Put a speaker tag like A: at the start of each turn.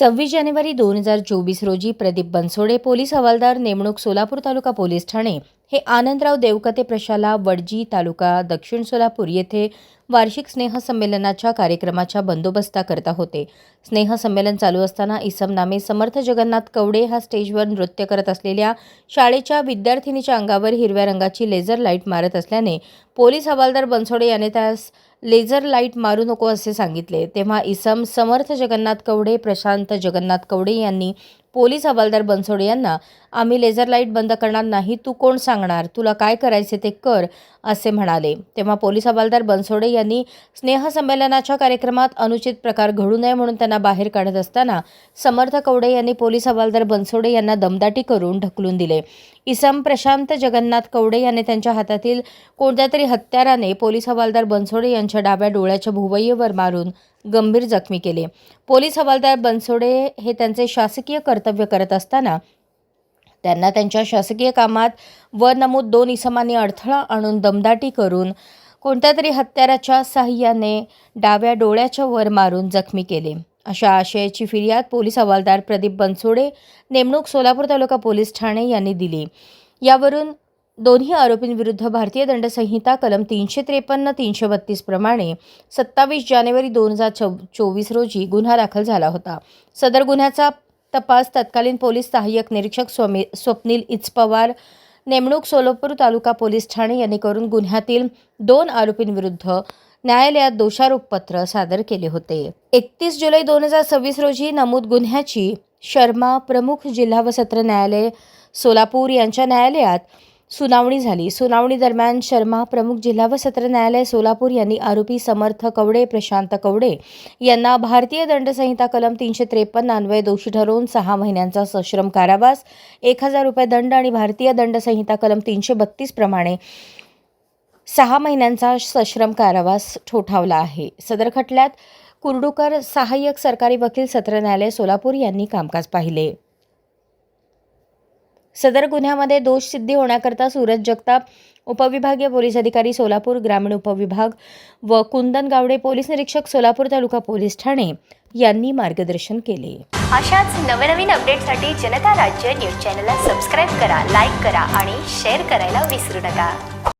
A: 26 जानेवारी 2024 रोजी प्रदीप बनसोडे पोलीस हवालदार नेमणूक सोलापूर तालुका पोलीस ठाणे हे आनंदराव देवकते प्रशाला वडजी तालुका दक्षिण सोलापूर येथे वार्षिक स्नेहसंमेलनाच्या कार्यक्रमाच्या बंदोबस्ताकरता होते। स्नेहसंमेलन चालू असताना इसम नामे समर्थ जगन्नाथ कवडे हा स्टेजवर नृत्य करत असलेल्या शाळेच्या विद्यार्थिनीच्या अंगावर हिरव्या रंगाची लेझर लाईट मारत असल्याने पोलीस हवालदार बनसोडे याने त्यास लेझर लाईट मारू नको असे सांगितले। तेव्हा इसम समर्थ जगन्नाथ कवडे प्रशांत जगन्नाथ कवडे यांनी पोलीस हवालदार बनसोडे यांना आम्ही लेझर लाईट बंद करणार नाही, तू कोण सांगणार, तुला काय करायचे ते कर असे म्हणाले। तेव्हा पोलीस हवालदार बनसोडे यांनी स्नेहसंमेलनाच्या कार्यक्रमात अनुचित प्रकार घडू नये म्हणून त्यांना बाहेर काढत असताना समर्थ कवडे यांनी पोलीस हवालदार बनसोडे यांना दमदाटी करून ढकलून दिले। इसम प्रशांत जगन्नाथ कवडे यांनी त्यांच्या हातातील कोणत्या तरी हत्याराने पोलीस हवालदार बनसोडे यांच्या डाव्या डोळ्याच्या भुवयेवर मारून गंभीर जखमी केले। पोलीस हवालदार बनसोडे हे त्यांचे शासकीय कर्तव्य करत असताना त्यांना त्यांच्या शासकीय कामात नमूद 2 इसमांनी अडथळा आणून दमदाटी करून कोणत्या तरी हत्याराच्या साहाय्याने डाव्या डोळ्याच्या वर मारून जखमी केले। अशा आशयाची फिर्याद पोलीस हवालदार प्रदीप बनसोडे नेमणूक सोलापूर तालुका पोलीस ठाणे यांनी दिली। यावरून दोन्ही आरोपींविरुद्ध भारतीय दंड संहिता कलम 353-332 प्रमाणे 27 जानेवारी 2024 रोजी गुन्हा दाखल झाला होता। सदर गुन्ह्याचा तपास तत्कालीन पोलीस सहाय्यक निरीक्षक स्वप्नील इचपवार नेमणूक सोलापूर तालुका पोलीस ठाणे यांनी करून गुन्ह्यातील 2 आरोपींविरुद्ध न्यायालयात दोषारोपपत्र सादर केले होते। 31 जुलै 2026 रोजी नमूद गुन्ह्याची शर्मा प्रमुख जिल्हा व सत्र न्यायालय सोलापूर यांच्या न्यायालयात सुनावणी झाली। सुनावणी दरम्यान शर्मा प्रमुख जिल्हा व सत्र न्यायालय सोलापूर यांनी आरोपी समर्थ कवडे प्रशांत कवडे यांना भारतीय दंड संहिता कलम 353 अन्वये दोषी ठरवून 6 महिन्यांचा सश्रम कारावास, 1000 रुपये दंड आणि भारतीय दंड संहिता कलम 332 प्रमाणे 6 महिन्यांचा सश्रम कारावास ठोठावला आहे। सदर खटल्यात कुर्डूकर सहाय्यक सरकारी वकील सत्र न्यायालय सोलापूर यांनी कामकाज पाहिले। सदर गुन्ह्यामध्ये दोष सिद्धी होण्याकरता सूरज जगताप उपविभागीय पोलीस अधिकारी सोलापूर ग्रामीण उपविभाग व कुंदन गावडे पोलीस निरीक्षक सोलापूर तालुका पोलीस ठाणे यांनी मार्गदर्शन केले।
B: अशाच नवनवीन अपडेटसाठी जनता राज्य न्यूज चॅनलला सबस्क्राईब करा, लाईक करा आणि शेअर करायला विसरू नका।